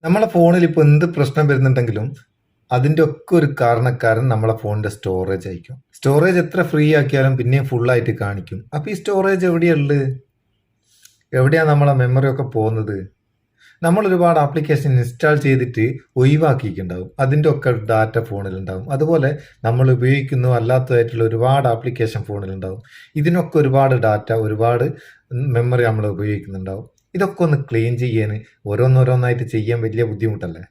നമ്മളെ ഫോണിൽ ഇപ്പോൾ എന്ത് പ്രശ്നം വരുന്നുണ്ടെങ്കിലും അതിൻ്റെ ഒക്കെ ഒരു കാരണക്കാരൻ നമ്മളെ ഫോണിന്റെ സ്റ്റോറേജ് ആയിരിക്കും. സ്റ്റോറേജ് എത്ര ഫ്രീ ആക്കിയാലും പിന്നെയും ഫുള്ളായിട്ട് കാണിക്കും. അപ്പോൾ ഈ സ്റ്റോറേജ് എവിടെയുള്ളത്? എവിടെയാണ് നമ്മളെ മെമ്മറി ഒക്കെ പോകുന്നത്? നമ്മൾ ഒരുപാട് ആപ്ലിക്കേഷൻ ഇൻസ്റ്റാൾ ചെയ്തിട്ട് ഒഴിവാക്കിയിട്ടുണ്ടാവും. അതിൻ്റെ ഒക്കെ ഡാറ്റ ഫോണിലുണ്ടാവും. അതുപോലെ നമ്മൾ ഉപയോഗിക്കുന്ന അല്ലാത്തതായിട്ടുള്ള ഒരുപാട് ആപ്ലിക്കേഷൻ ഫോണിലുണ്ടാവും. ഇതിനൊക്കെ ഒരുപാട് ഡാറ്റ, ഒരുപാട് മെമ്മറി നമ്മൾ ഉപയോഗിക്കുന്നുണ്ടാവും. ഇതൊക്കെ ഒന്ന് ക്ലീൻ ചെയ്യാൻ ഓരോന്നോരോന്നായിട്ട് ചെയ്യാൻ വലിയ ബുദ്ധിമുട്ടല്ലേ?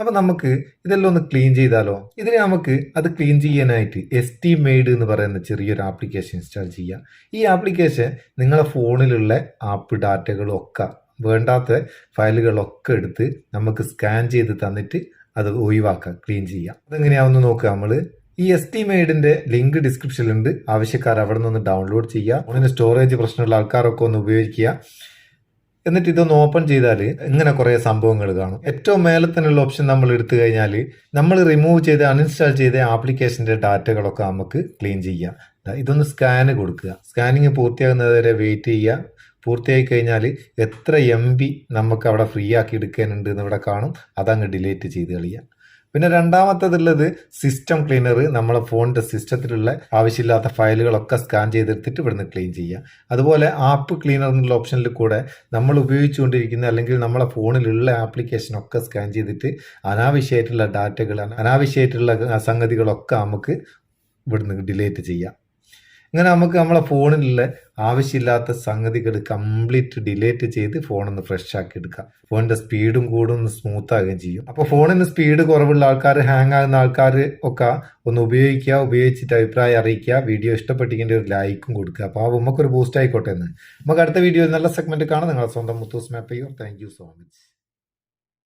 അപ്പോൾ നമുക്ക് ഇതെല്ലാം ഒന്ന് ക്ലീൻ ചെയ്താലോ? ഇതിന് നമുക്ക് അത് ക്ലീൻ ചെയ്യാനായിട്ട് എസ്റ്റിമെയ്ഡ് എന്ന് പറയുന്ന ചെറിയൊരു ആപ്ലിക്കേഷൻ ഇൻസ്റ്റാൾ ചെയ്യുക. ഈ ആപ്ലിക്കേഷൻ നിങ്ങളെ ഫോണിലുള്ള ആപ്പ് ഡാറ്റകളൊക്കെ, വേണ്ടാത്ത ഫയലുകളൊക്കെ എടുത്ത് നമുക്ക് സ്കാൻ ചെയ്ത് തന്നിട്ട് അത് ഒഴിവാക്കാം, ക്ലീൻ ചെയ്യാം. അതെങ്ങനെയാണെന്ന് നോക്കുക. നമ്മൾ ഈ എസ്റ്റിമെയ്ഡിന്റെ ലിങ്ക് ഡിസ്ക്രിപ്ഷനിലുണ്ട്. ആവശ്യക്കാർ അവിടെ നിന്ന് ഡൗൺലോഡ് ചെയ്യുക. ഫോണിന് സ്റ്റോറേജ് പ്രശ്നമുള്ള ആൾക്കാരൊക്കെ ഒന്ന് ഉപയോഗിക്കുക. എന്നിട്ട് ഇതൊന്ന് ഓപ്പൺ ചെയ്താൽ ഇങ്ങനെ കുറേ സംഭവങ്ങൾ കാണും. ഏറ്റവും മേലെ തന്നെയുള്ള ഓപ്ഷൻ നമ്മൾ എടുത്തു കഴിഞ്ഞാൽ നമ്മൾ റിമൂവ് ചെയ്ത് അൺഇൻസ്റ്റാൾ ചെയ്ത ആപ്ലിക്കേഷൻ്റെ ഡാറ്റകളൊക്കെ നമുക്ക് ക്ലീൻ ചെയ്യാം. ഇതൊന്ന് സ്കാന് കൊടുക്കുക. സ്കാനിങ് പൂർത്തിയാകുന്നത് വരെ വെയിറ്റ് ചെയ്യുക. പൂർത്തിയായി കഴിഞ്ഞാൽ എത്ര MB നമുക്ക് അവിടെ ഫ്രീ ആക്കി എടുക്കാനുണ്ട് എന്ന് ഇവിടെ കാണും. അതങ്ങ് ഡിലീറ്റ് ചെയ്ത് കളയുക. പിന്നെ രണ്ടാമത്തേതുള്ളത് സിസ്റ്റം ക്ലീനർ. നമ്മളെ ഫോണിൻ്റെ സിസ്റ്റത്തിലുള്ള ആവശ്യമില്ലാത്ത ഫയലുകളൊക്കെ സ്കാൻ ചെയ്തെടുത്തിട്ട് ഇവിടുന്ന് ക്ലീൻ ചെയ്യുക. അതുപോലെ ആപ്പ് ക്ലീനർ എന്നുള്ള ഓപ്ഷനിൽ കൂടെ നമ്മൾ ഉപയോഗിച്ചുകൊണ്ടിരിക്കുന്ന അല്ലെങ്കിൽ നമ്മളെ ഫോണിലുള്ള ആപ്ലിക്കേഷനൊക്കെ സ്കാൻ ചെയ്തിട്ട് അനാവശ്യമായിട്ടുള്ള ഡാറ്റകൾ, അനാവശ്യമായിട്ടുള്ള സംഗതികളൊക്കെ നമുക്ക് ഇവിടുന്ന് ഡിലീറ്റ് ചെയ്യാം. ഇങ്ങനെ നമുക്ക് നമ്മളെ ഫോണിലുള്ള ആവശ്യമില്ലാത്ത സംഗതികൾ കംപ്ലീറ്റ് ഡിലീറ്റ് ചെയ്ത് ഫോണൊന്ന് ഫ്രഷ് ആക്കി എടുക്കാം. ഫോണിന്റെ സ്പീഡും കൂടും ഒന്ന് സ്മൂത്ത് ആകുകയും ചെയ്യും. അപ്പോൾ ഫോണിന് സ്പീഡ് കുറവുള്ള ആൾക്കാർ, ഹാങ് ആകുന്ന ആൾക്കാർ ഒക്കെ ഒന്ന് ഉപയോഗിക്കുക. ഉപയോഗിച്ചിട്ട് അഭിപ്രായം അറിയിക്കുക. വീഡിയോ ഇഷ്ടപ്പെട്ടിരിക്കേണ്ട ഒരു ലൈക്കും കൊടുക്കുക. അപ്പോൾ നമുക്കൊരു ബൂസ്റ്റ് ആയിക്കോട്ടെ എന്ന്. നമുക്ക് അടുത്ത വീഡിയോ നല്ല സെഗ്മെന്റ് കാണാം. നിങ്ങളെ സ്വന്തം Muthus Meppayur. Thank you so much.